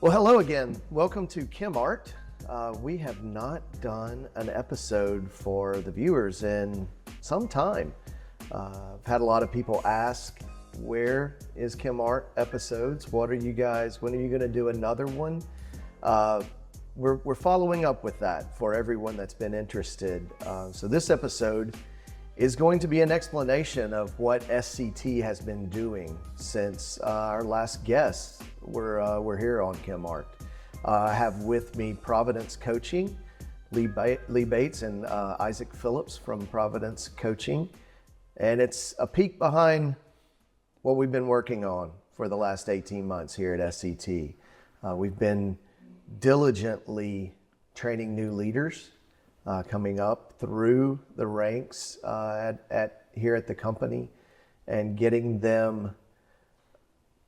Well, hello again. Welcome to Kim Art. We have not done an episode for the viewers in some time. I've had a lot of people ask, where is Kim Art episodes? When are you going to do another one? We're following up with that for everyone that's been interested. So this episode is going to be an explanation of what SCT has been doing since our last guests were here on Kim Art. I have with me Providence Coaching, Lee Bates and Isaac Phillips from Providence Coaching. And it's a peek behind what we've been working on for the last 18 months here at SCT. We've been diligently training new leaders coming up through the ranks here at the company and getting them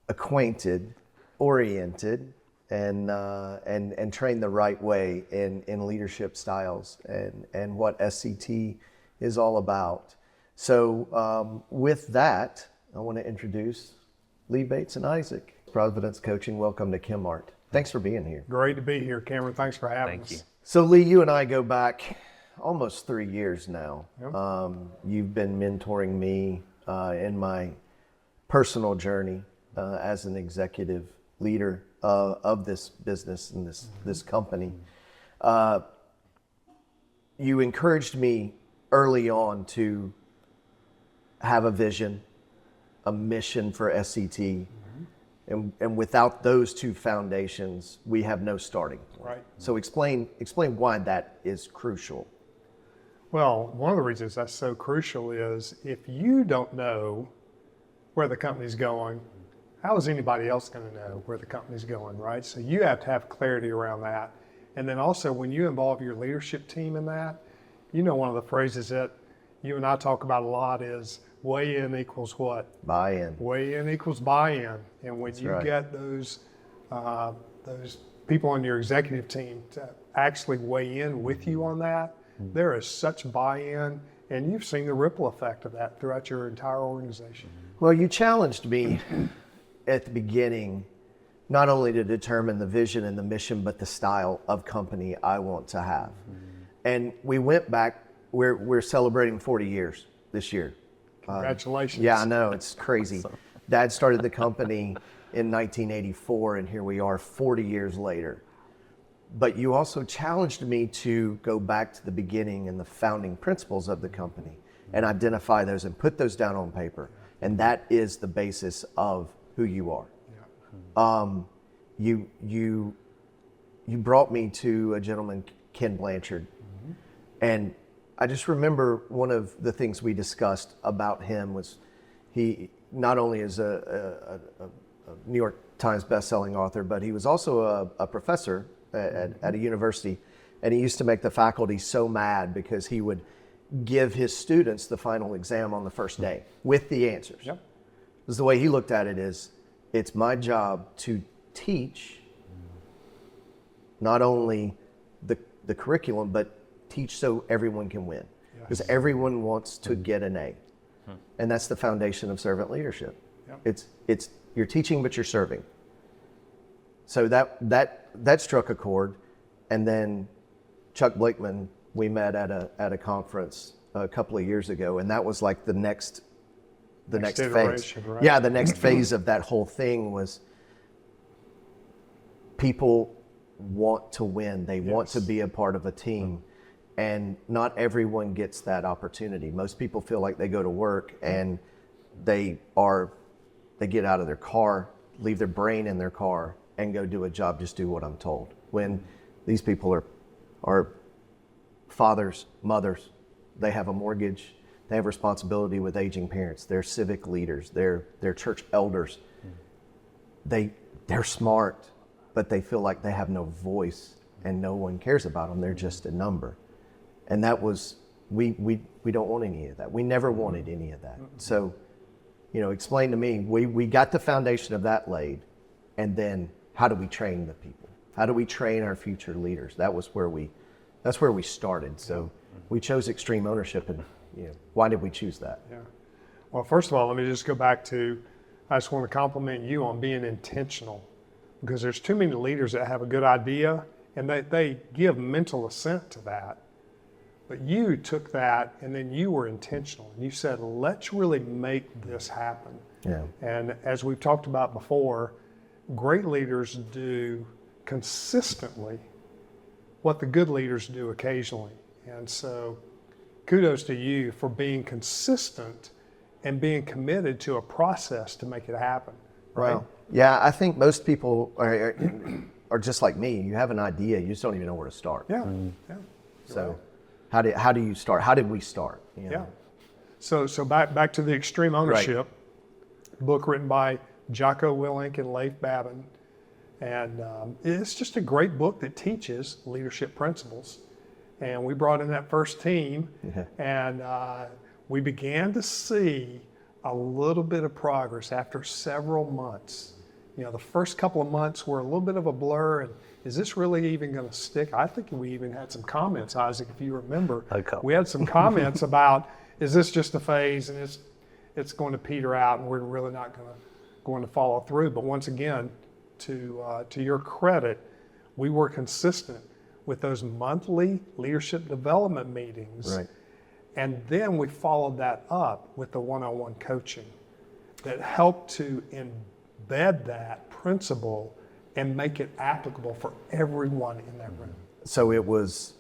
acquainted, oriented, and trained the right way in leadership styles and what SCT is all about. So with that, I want to introduce Lee Bates and Isaac. Providence Coaching, welcome to Kim Art. Thanks for being here. Great to be here, Cameron. Thanks for having us. Thank you. So Lee, you and I go back almost 3 years now. Yep. You've been mentoring me in my personal journey as an executive leader of this business and this company. You encouraged me early on to have a vision, a mission for SCT. And without those two foundations, we have no starting point. Right. So explain why that is crucial. Well, one of the reasons that's so crucial is if you don't know where the company's going, how is anybody else going to know where the company's going, right? So you have to have clarity around that. And then also when you involve your leadership team in that, you know, one of the phrases that you and I talk about a lot is weigh in equals what? Buy-in. Weigh in equals buy-in. And when you get those people on your executive team to actually weigh in with you on that, there is such buy-in, and you've seen the ripple effect of that throughout your entire organization. Well, you challenged me at the beginning, not only to determine the vision and the mission, but the style of company I want to have. And we went back, we're celebrating 40 years this year. Congratulations. Yeah, I know, it's crazy. Dad started the company in 1984, and here we are 40 years later. But you also challenged me to go back to the beginning and the founding principles of the company and identify those and put those down on paper. And that is the basis of who you are. You brought me to a gentleman, Ken Blanchard, and I just remember one of the things we discussed about him was he not only is a New York Times bestselling author, but he was also a professor at a university, and he used to make the faculty so mad because he would give his students the final exam on the first day with the answers. Yep. Because the way he looked at it is, it's my job to teach not only the curriculum, but teach so everyone can win. Because everyone wants to get an A. And that's the foundation of servant leadership. Yep. It's you're teaching, but you're serving. So that struck a chord. And then Chuck Blakeman, we met at a conference a couple of years ago, and that was like the next phase. Right? Yeah, the next phase of that whole thing was people want to win. They want to be a part of a team. And not everyone gets that opportunity. Most people feel like they go to work and they get out of their car, leave their brain in their car, and go do a job, just do what I'm told. When these people are fathers, mothers, they have a mortgage, they have responsibility with aging parents, they're civic leaders, they're church elders. They're smart, but they feel like they have no voice and no one cares about them. They're just a number. And that was, we don't want any of that. We never wanted any of that. So, explain to me, we got the foundation of that laid, and then how do we train the people? How do we train our future leaders? That's where we started. So we chose extreme ownership, and why did we choose that? Yeah. Well, first of all, let me just go back to, I just want to compliment you on being intentional because there's too many leaders that have a good idea and they give mental assent to that. But you took that and then you were intentional. You said, let's really make this happen. Yeah. And as we've talked about before, great leaders do consistently what the good leaders do occasionally. And so kudos to you for being consistent and being committed to a process to make it happen. Right? Wow. Yeah, I think most people are just like me. You have an idea, you just don't even know where to start. Yeah. Yeah. So how do you start? How did we start? You know? Yeah. So back to the Extreme Ownership, book written by Jocko Willink and Leif Babin. And it's just a great book that teaches leadership principles. And we brought in that first team, and we began to see a little bit of progress after several months. You know, the first couple of months were a little bit of a blur, and is this really even going to stick? I think we even had some comments, Isaac, if you remember. We had some comments about, is this just a phase and it's going to peter out and we're really not going to follow through. But once again, to your credit, we were consistent with those monthly leadership development meetings. Right. And then we followed that up with the one-on-one coaching that helped to embed that principle and make it applicable for everyone in that room. So it was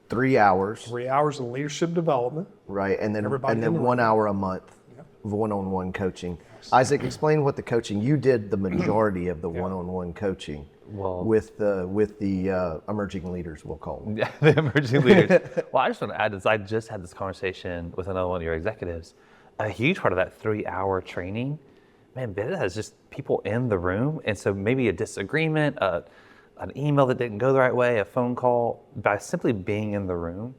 3 hours. 3 hours of leadership development. Right, and then Everybody in the 1 room. hour a month of one-on-one coaching. Isaac, explain what the coaching. You did the majority of the one-on-one coaching with the emerging leaders, we'll call them. Yeah, the emerging leaders. Well, I just want to add this. I just had this conversation with another one of your executives. A huge part of that 3 hour training, man, Beta has just people in the room. And so maybe a disagreement, an email that didn't go the right way, a phone call, by simply being in the room,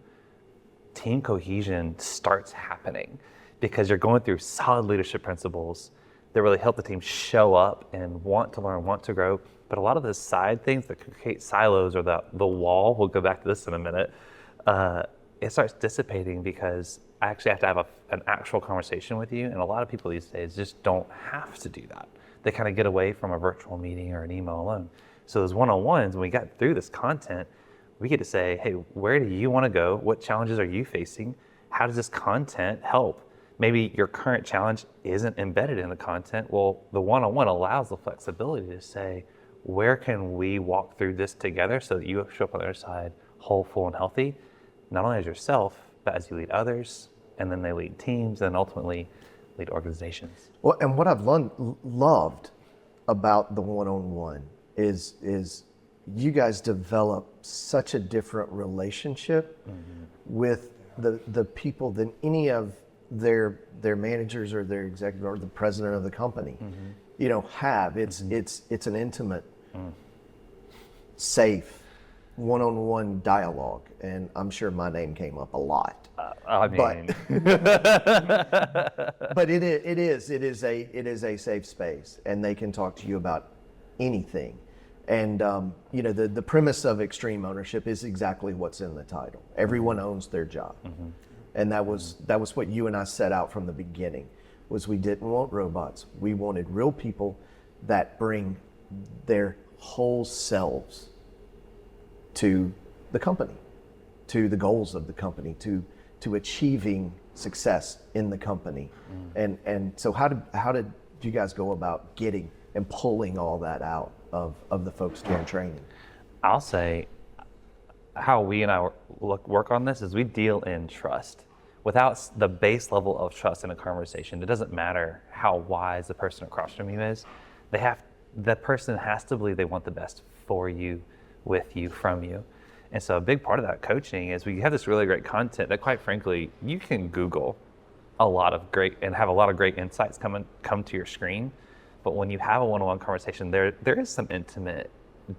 team cohesion starts happening because you're going through solid leadership principles that really help the team show up and want to learn, want to grow. But a lot of the side things that create silos or the wall, we'll go back to this in a minute, it starts dissipating because I actually have to have an actual conversation with you. And a lot of people these days just don't have to do that. They kind of get away from a virtual meeting or an email alone. So those one-on-ones, when we got through this content, we get to say, hey, where do you want to go? What challenges are you facing? How does this content help? Maybe your current challenge isn't embedded in the content. Well, the one-on-one allows the flexibility to say, where can we walk through this together so that you show up on the other side whole, full, and healthy, not only as yourself, but as you lead others, and then they lead teams, and ultimately lead organizations. Well, and what I've loved about the one-on-one is you guys develop such a different relationship with the people than any of their managers or their executive or the president of the company have. It's an intimate, safe, one-on-one dialogue, and I'm sure my name came up a lot. But it is a safe space, and they can talk to you about anything. And the premise of extreme ownership is exactly what's in the title. Everyone owns their job. And that was what you and I set out from the beginning, was we didn't want robots. We wanted real people that bring their whole selves to the company, to the goals of the company, to achieving success in the company. And so how did you guys go about getting and pulling all that out of the folks doing training? I'll say how we and I work on this is we deal in trust. Without the base level of trust in a conversation, it doesn't matter how wise the person across from you is. The person has to believe they want the best for you, with you, from you. And so a big part of that coaching is we have this really great content that, quite frankly, you can Google a lot of great and have a lot of great insights come to your screen. But when you have a one-on-one conversation, there is some intimate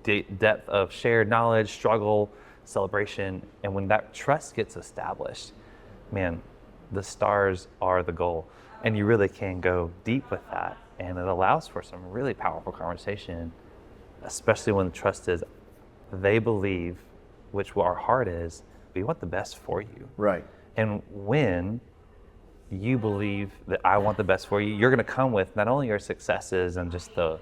depth of shared knowledge, struggle, celebration. And when that trust gets established, man, the stars are the goal. And you really can go deep with that. And it allows for some really powerful conversation, especially when the trust is they believe, which our heart is, we want the best for you. Right. And when you believe that I want the best for you, you're going to come with not only your successes and just the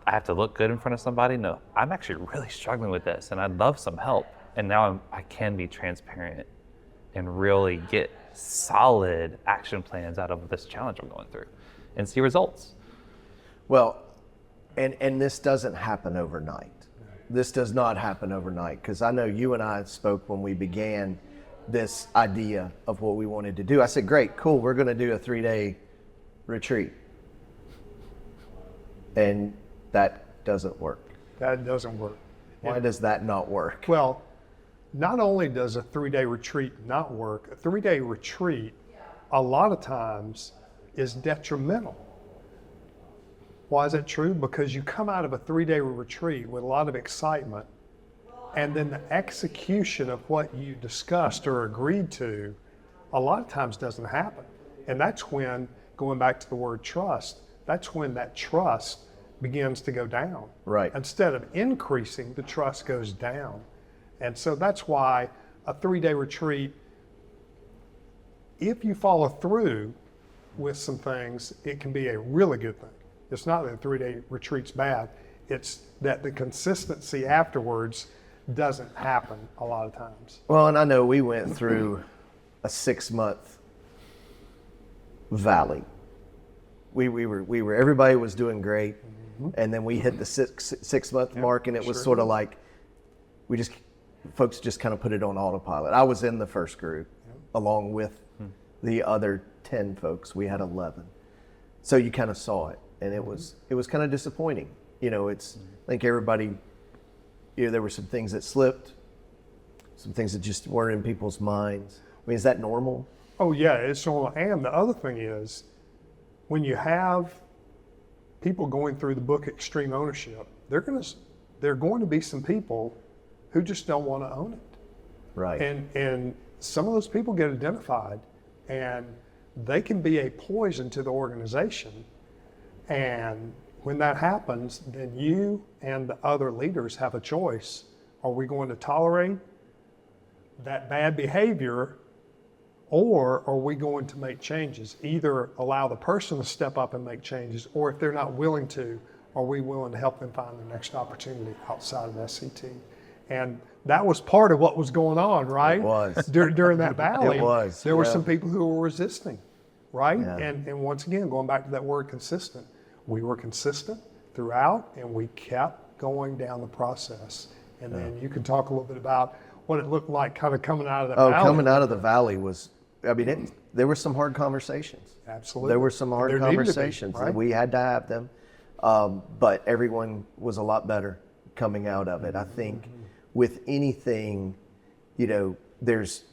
I have to look good in front of somebody. No, I'm actually really struggling with this and I'd love some help. And now I can be transparent and really get solid action plans out of this challenge I'm going through and see results. Well, and this doesn't happen overnight. This does not happen overnight, because I know you and I spoke when we began this idea of what we wanted to do. I said, great, cool, we're going to do a 3-day retreat. And that doesn't work. That doesn't work. Why does that not work? Well, not only does a 3-day retreat not work, a 3-day retreat a lot of times is detrimental. Why is that true? Because you come out of a 3-day retreat with a lot of excitement, and then the execution of what you discussed or agreed to a lot of times doesn't happen. And that's when, going back to the word trust, that's when that trust begins to go down. Right. Instead of increasing, the trust goes down. And so that's why a 3-day retreat, if you follow through with some things, it can be a really good thing. It's not that a 3-day retreat's bad, it's that the consistency afterwards doesn't happen a lot of times. Well, and I know we went through a 6-month valley. We were everybody was doing great, and then we hit the six month mark, and it was sort of like folks just kind of put it on autopilot. I was in the first group along with the other 10 folks. We had 11, so you kind of saw it, and it was kind of disappointing. You know, I think everybody. There were some things that slipped, some things that just weren't in people's minds. I mean, is that normal? Oh yeah, it's normal. And the other thing is, when you have people going through the book Extreme Ownership, there are going to be some people who just don't want to own it. Right. And some of those people get identified, and they can be a poison to the organization. And when that happens, then you and the other leaders have a choice. Are we going to tolerate that bad behavior, or are we going to make changes? Either allow the person to step up and make changes, or if they're not willing to, are we willing to help them find the next opportunity outside of SCT? And that was part of what was going on, right? It was. During that valley. It was. There were some people who were resisting, right? Yeah. And once again, going back to that word consistent, we were consistent throughout, and we kept going down the process. And then you can talk a little bit about what it looked like kind of coming out of that valley. Coming out of the valley was, I mean, there were some hard conversations. Absolutely. There were some hard There needed to be, conversations, right? and we had to have them. But everyone was a lot better coming out of it. I think with anything, there's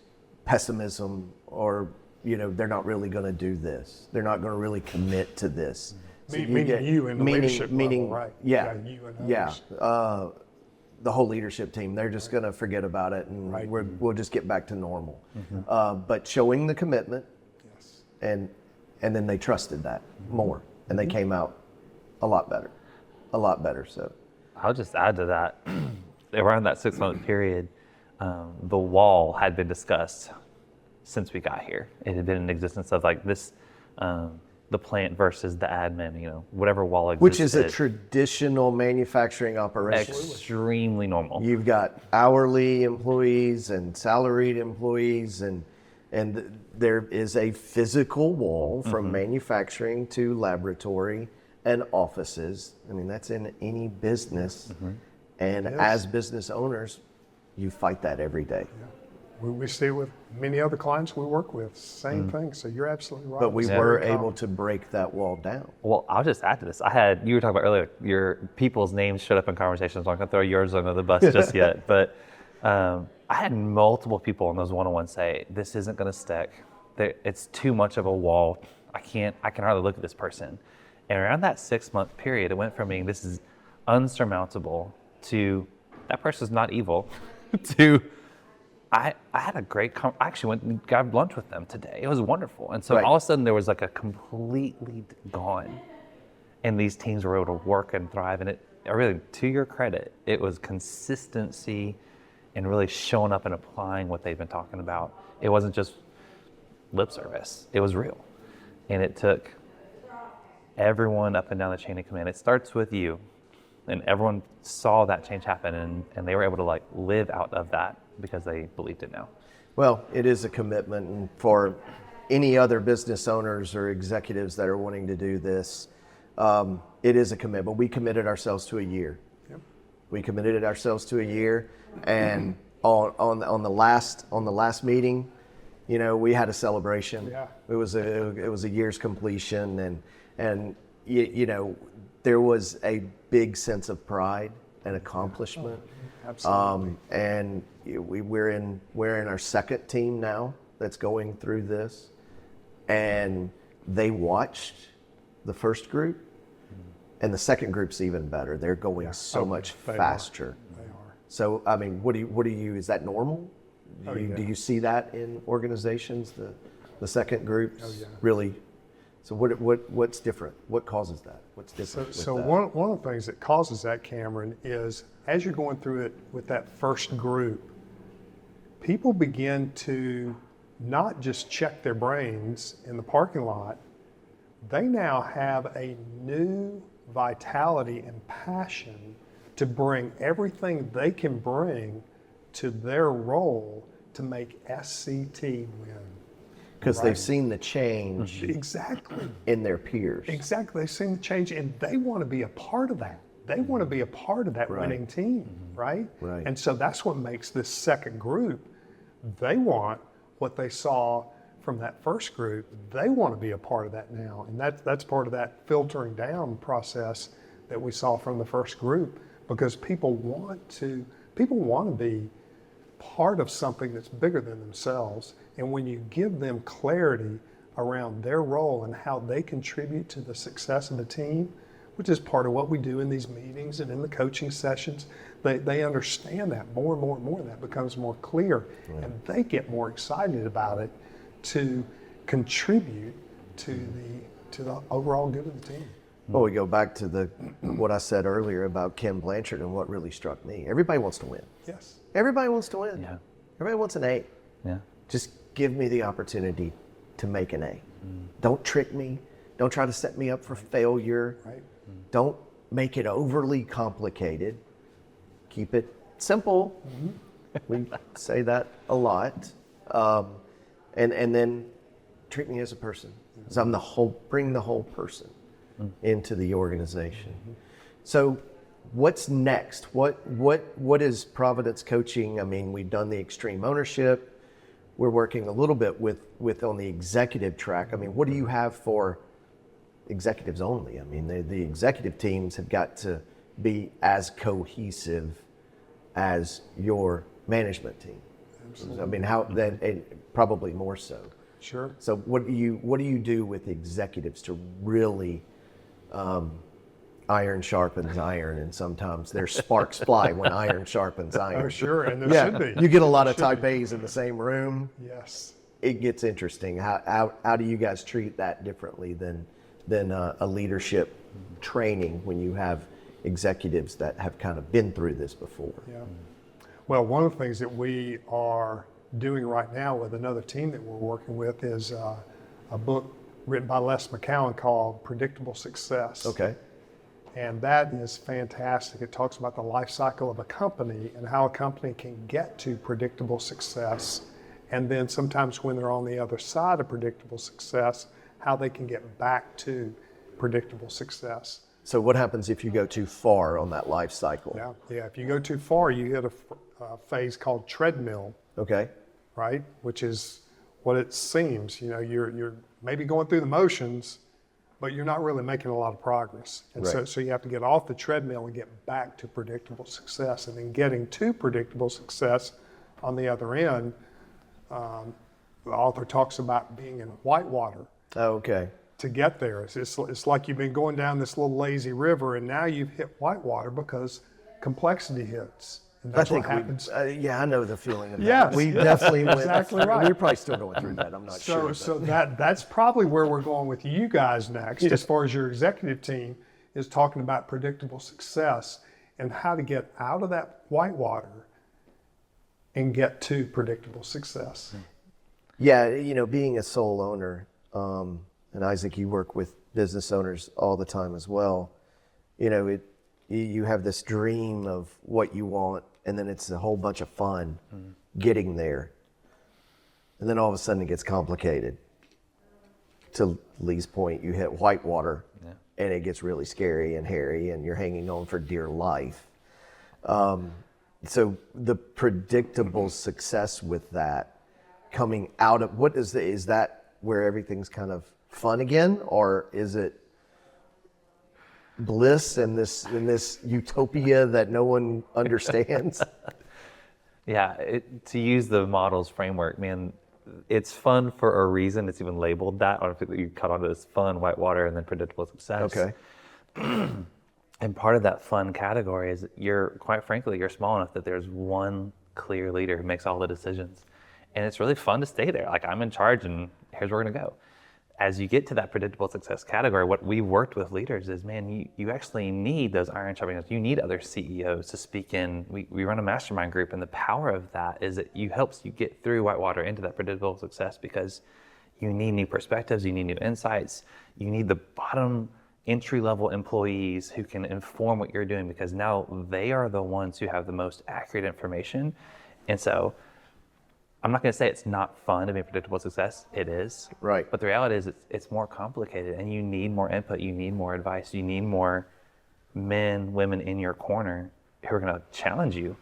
pessimism, or, they're not really going to do this. They're not going to really commit to this. So Meaning you in the leadership level, right? Yeah, you and others. the whole leadership team, they're just going to forget about it, and Right. we'll just get back to normal. But showing the commitment, Yes. and then they trusted that more, and they came out a lot better. So I'll just add to that. Around that 6-month period, the wall had been discussed since we got here. It had been in existence of like this, the plant versus the admin, whatever wall existed. which is a traditional manufacturing operation. Extremely normal. You've got hourly employees and salaried employees, and there is a physical wall from manufacturing to laboratory and offices. I mean, that's in any business. And as business owners, you fight that every day. We see it with many other clients we work with, same thing. So you're absolutely right. But we It's were very able common. to break that wall down. Well, I'll just add to this. You were talking about earlier, your people's names showed up in conversations. I'm not going to throw yours under the bus just yet. But I had multiple people in those one-on-ones say, this isn't going to stick. It's too much of a wall. I can hardly look at this person. And around that 6-month period, it went from being this is unsurmountable to that person's not evil to I had a great, I actually went and got lunch with them today. It was wonderful. And so Right. all of a sudden there was like a completely gone. And these teams were able to work and thrive. And really, to your credit, it was consistency and really showing up and applying what they've been talking about. It wasn't just lip service. It was real. And it took everyone up and down the chain of command. It starts with you. And everyone saw that change happen, and they were able to like live out of that because they believed it now. Well, it is a commitment, and for any other business owners or executives that are wanting to do this, it is a commitment. We committed ourselves to a year. Yep. We committed ourselves to a year, and on the last meeting, you know, we had a celebration. Yeah. It was a year's completion, and you know, there was a big sense of pride and accomplishment. Absolutely. And we're in our second team now that's going through this, and they watched the first group, and the second group's even better. They're going so much faster. They are. So I mean, what do you? Is that normal? Do you see that in organizations? The second groups really. So what's different? What causes that? What's different? So with that? one of the things that causes that, Cameron, is as you're going through it with that first group, people begin to not just check their brains in the parking lot. They now have a new vitality and passion to bring everything they can bring to their role to make SCT win. Because they've seen the change Exactly. in their peers. Exactly. They've seen the change, and they want to be a part of that. They want to be a part of that winning team, right? Right. And so that's what makes this second group. They want what they saw from that first group. They want to be a part of that now, and that's part of that filtering down process that we saw from the first group, because people want to be part of something that's bigger than themselves. And when you give them clarity around their role and how they contribute to the success of the team, which is part of what we do in these meetings and in the coaching sessions, they understand that more and more and more. That becomes more clear, and they get more excited about it to contribute to the overall good of the team. Well, we go back to what I said earlier about Ken Blanchard and what really struck me. Everybody wants to win. Yes. Everybody wants to win. Yeah. Everybody wants an A. Yeah. Just give me the opportunity to make an A. Don't trick me. Don't try to set me up for failure. Right. Don't make it overly complicated. Keep it simple. We say that a lot. And then treat me as a person. So bring the whole person into the organization. So what's next? What is Providence coaching? I mean, we've done the extreme ownership. We're working a little bit with on the executive track. I mean, what do you have for executives only? I mean, the executive teams have got to be as cohesive as your management team. Absolutely. I mean, how that, and probably more so. Sure. So what do you do with executives to really iron sharpens iron, and sometimes their sparks fly when iron sharpens iron. Oh, sure, and there should be. You get a lot of type A's in the same room. Yes. It gets interesting. How do you guys treat that differently than a leadership training when you have executives that have kind of been through this before? Yeah. Well, one of the things that we are doing right now with another team that we're working with is a book written by Les McCowan called Predictable Success. Okay. And that is fantastic. It talks about the life cycle of a company and how a company can get to predictable success. And then sometimes when they're on the other side of predictable success, how they can get back to predictable success. So what happens if you go too far on that life cycle? Yeah. If you go too far, you hit a phase called treadmill, Okay. right? Which is what it seems. You know, you're maybe going through the motions, but you're not really making a lot of progress. And Right. so you have to get off the treadmill and get back to predictable success. And then getting to predictable success on the other end, the author talks about being in whitewater Okay. to get there. It's like you've been going down this little lazy river, and now you've hit whitewater because complexity hits. And that's what happens. Yeah, I know the feeling of that. Yes. We definitely went. Exactly right. We're probably still going through that. I'm not sure. So that's probably where we're going with you guys next, as far as your executive team is talking about predictable success and how to get out of that whitewater and get to predictable success. Yeah, you know, being a sole owner, and Isaac, you work with business owners all the time as well. You know, you have this dream of what you want, and then it's a whole bunch of fun getting there. And then all of a sudden it gets complicated. To Lee's point, you hit whitewater, and it gets really scary and hairy, and you're hanging on for dear life. So the predictable success with that coming out of, is that where everything's kind of fun again, or is it bliss in this utopia that no one understands? Yeah, to use the model's framework, man, it's fun for a reason. It's even labeled that. I don't think that you cut onto this fun, whitewater, and then predictable success. Okay. And part of that fun category is quite frankly, you're small enough that there's one clear leader who makes all the decisions. And it's really fun to stay there. Like, I'm in charge and here's where we're gonna go. As you get to that predictable success category, what we worked with leaders is, man, you actually need those iron sharpening irons. You need other CEOs to speak in. We run a mastermind group, and the power of that is that helps you get through whitewater into that predictable success, because you need new perspectives, you need new insights, you need the bottom entry-level employees who can inform what you're doing, because now they are the ones who have the most accurate information. And so I'm not going to say it's not fun to be a predictable success. It is. Right. But the reality is it's more complicated, and you need more input. You need more advice. You need more men, women in your corner who are going to challenge you.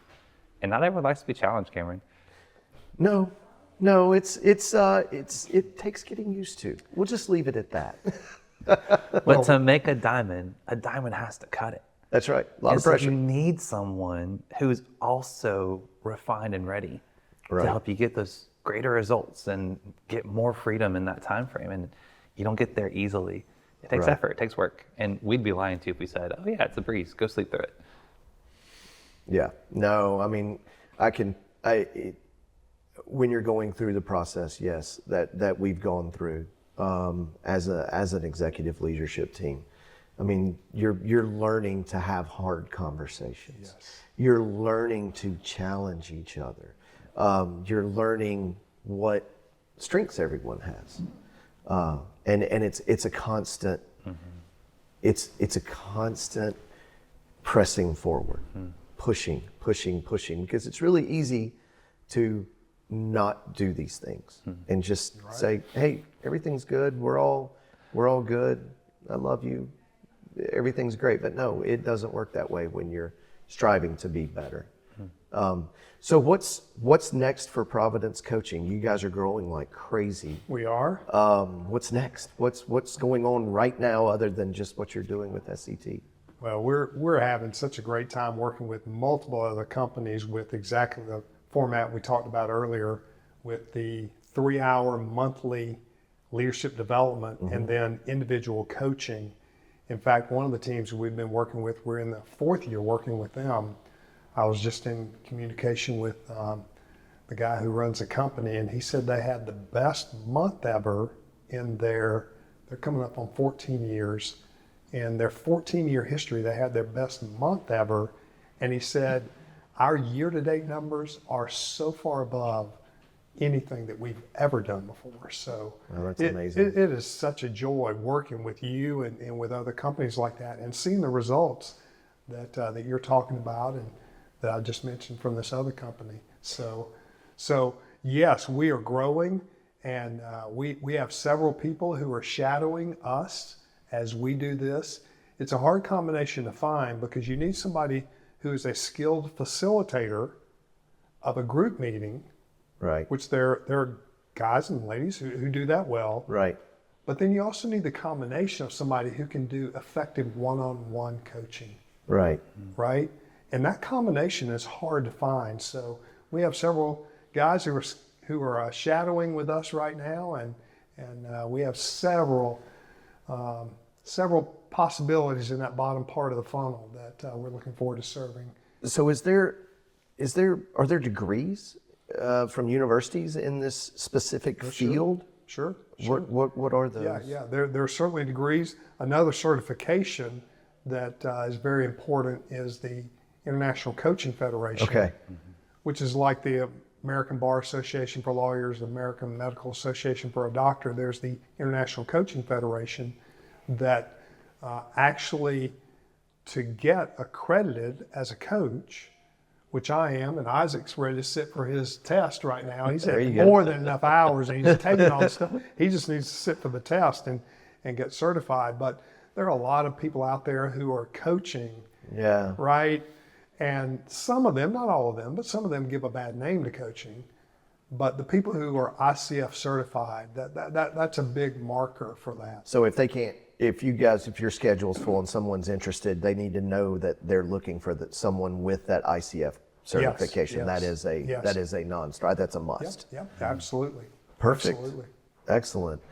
And not everyone likes to be challenged, Cameron. No, it takes getting used to. We'll just leave it at that. But to make a diamond has to cut it. That's right. A lot of So pressure. you need someone who's also refined and ready to help you get those greater results and get more freedom in that time frame. And you don't get there easily. It takes effort, it takes work. And we'd be lying to you if we said, oh yeah, it's a breeze, go sleep through it. Yeah. No, I mean, when you're going through the process, yes, that we've gone through as an executive leadership team. I mean, you're learning to have hard conversations. Yes. You're learning to challenge each other. You're learning what strengths everyone has, and it's a constant. It's a constant pressing forward, pushing, because it's really easy to not do these things and just say, hey, everything's good. We're all good. I love you. Everything's great. But no, it doesn't work that way when you're striving to be better. So what's next for Providence Coaching? You guys are growing like crazy. We are. What's next? What's going on right now other than just what you're doing with SET? Well, we're having such a great time working with multiple other companies with exactly the format we talked about earlier, with the 3-hour monthly leadership development and then individual coaching. In fact, one of the teams we've been working with, we're in the 4th year working with them. I was just in communication with the guy who runs the company, and he said they had the best month ever in they're coming up on 14 years. In their 14-year history, they had their best month ever. And he said, our year-to-date numbers are so far above anything that we've ever done before. So that's amazing. It is such a joy working with you and with other companies like that, and seeing the results that you're talking about and that I just mentioned from this other company. So yes, we are growing, and we have several people who are shadowing us as we do this. It's a hard combination to find, because you need somebody who is a skilled facilitator of a group meeting, Right. which there are guys and ladies who do that well. Right. But then you also need the combination of somebody who can do effective one-on-one coaching, Right. right? And that combination is hard to find. So we have several guys who are shadowing with us right now, and we have several possibilities in that bottom part of the funnel that we're looking forward to serving. So are there degrees from universities in this specific field? Sure. What are those? Yeah. There are certainly degrees. Another certification that is very important is the International Coaching Federation. Okay. Which is like the American Bar Association for lawyers, the American Medical Association for a doctor. There's the International Coaching Federation that actually to get accredited as a coach, which I am, and Isaac's ready to sit for his test right now. He's There had you go. more than enough hours, and he's taking all this stuff. He just needs to sit for the test and get certified. But there are a lot of people out there who are coaching, Yeah. right? And some of them, not all of them, but some of them give a bad name to coaching. But the people who are ICF certified, that's a big marker for that. So if they can't, if your schedule's full and someone's interested, they need to know that they're looking for someone with that ICF certification. yes, That is a yes. that is a non-strike. That's a must. Yep, absolutely. Perfect. Absolutely. Excellent.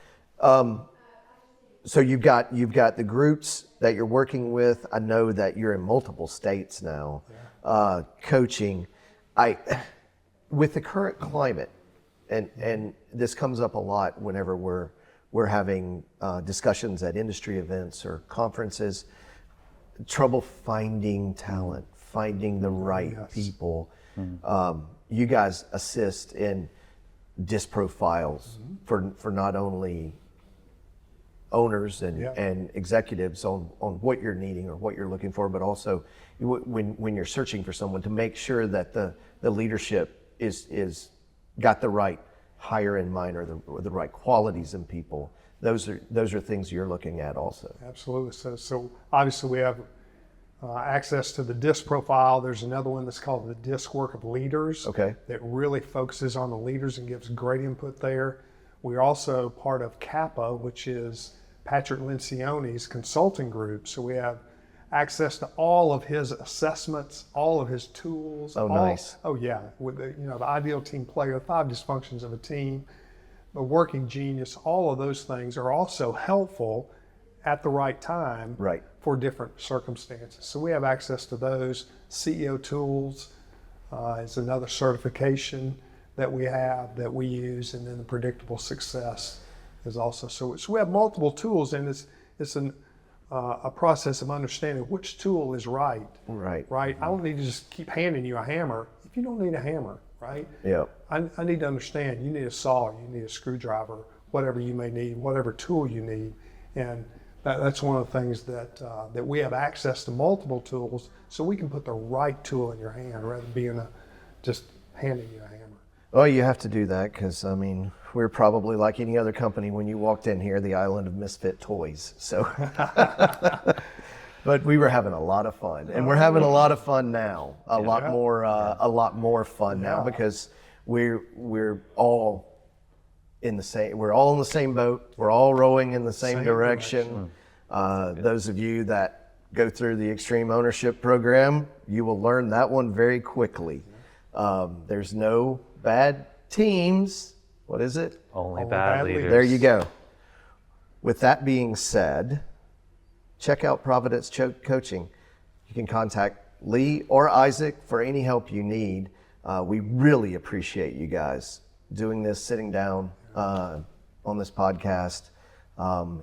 So you've got the groups that you're working with. I know that you're in multiple states now, coaching. With the current climate, and this comes up a lot whenever we're having discussions at industry events or conferences. Trouble finding talent, finding the right people. You guys assist in disc profiles for not only owners and executives on what you're needing or what you're looking for, but also when you're searching for someone to make sure that the leadership is got the right hire in mind or the right qualities in people. Those are things you're looking at also. Absolutely. So obviously we have access to the DISC profile. There's another one that's called the DISC Work of Leaders. Okay. That really focuses on the leaders and gives great input there. We're also part of CAPA, which is Patrick Lencioni's consulting group. So we have access to all of his assessments, all of his tools. Oh, nice. Oh yeah, with the ideal team player, 5 dysfunctions of a team, the working genius, all of those things are also helpful at the right time for different circumstances. So we have access to those. CEO tools is another certification that we have that we use, and then the predictable success is also. So we have multiple tools, and it's a process of understanding which tool is right. Right. I don't need to just keep handing you a hammer if you don't need a hammer, right? Yeah. I need to understand you need a saw, you need a screwdriver, whatever you may need, whatever tool you need. And that's one of the things that we have access to multiple tools, so we can put the right tool in your hand rather than being just handing you a hammer. Oh, you have to do that because, I mean, we're probably like any other company when you walked in here, the island of misfit toys. So, but we were having a lot of fun, and we're having a lot of fun now. A lot more fun now because we're all in the same. We're all in the same boat. We're all rowing in the same direction. Those of you that go through the Extreme Ownership Program, you will learn that one very quickly. There's no bad teams. What is it? Only bad leaders. There you go. With that being said, check out Providence Coaching. You can contact Lee or Isaac for any help you need. We really appreciate you guys doing this, sitting down on this podcast.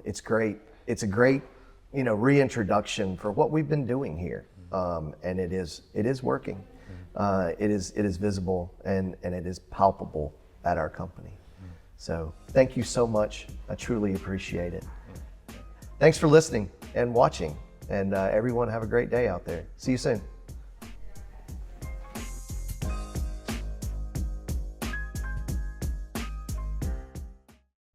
It's great. It's a great, reintroduction for what we've been doing here, and it is working. It is visible and it is palpable at our company. So thank you so much. I truly appreciate it. Thanks for listening and watching, and everyone have a great day out there. See you soon.